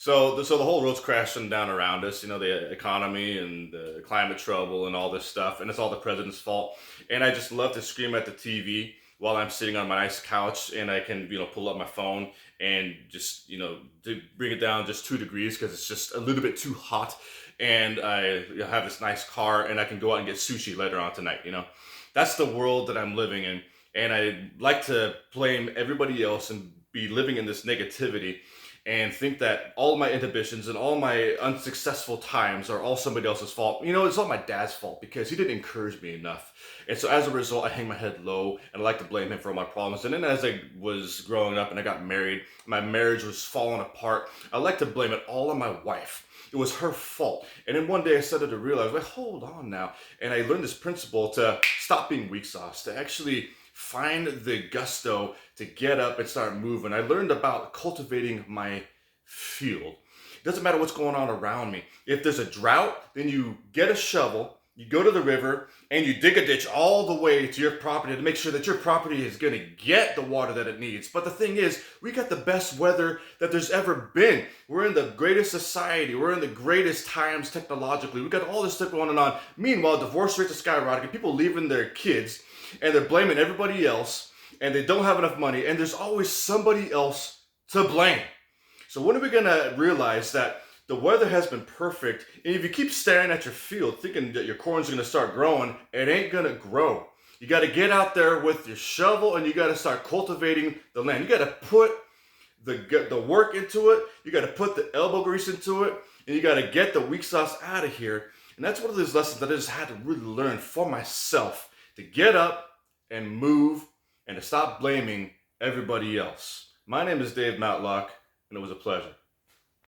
So the whole world's crashing down around us, the economy and the climate trouble and all this stuff, and it's all the president's fault. And I just love to scream at the TV while I'm sitting on my nice couch, and I can, pull up my phone and just, to bring it down just 2 degrees because it's just a little bit too hot. And I have this nice car, and I can go out and get sushi later on tonight. That's the world that I'm living in, and I like to blame everybody else and be living in this negativity and think that all my inhibitions and all my unsuccessful times are all somebody else's fault. It's all my dad's fault because he didn't encourage me enough. And so as a result, I hang my head low and I like to blame him for all my problems. And then as I was growing up and I got married, my marriage was falling apart. I like to blame it all on my wife. It was her fault. And then one day I started to realize, like, hold on now. And I learned this principle to stop being weak sauce, to actually find the gusto to get up and start moving. I learned about cultivating my field. It doesn't matter what's going on around me. If there's a drought, then you get a shovel, you go to the river, and you dig a ditch all the way to your property to make sure that your property is going to get the water that it needs. But the thing is, we got the best weather that there's ever been. We're in the greatest society. We're in the greatest times technologically. We got all this stuff going on. Meanwhile, divorce rates are skyrocketing. People leaving their kids, and they're blaming everybody else, and they don't have enough money, and there's always somebody else to blame. So when are we going to realize that the weather has been perfect, and if you keep staring at your field thinking that your corn's going to start growing, it ain't going to grow. You got to get out there with your shovel, and you got to start cultivating the land. You got to put the work into it. You got to put the elbow grease into it, and you got to get the weak sauce out of here. And that's one of those lessons that I just had to really learn for myself, to get up and move and to stop blaming everybody else. My name is Dave Matlock, and it was a pleasure.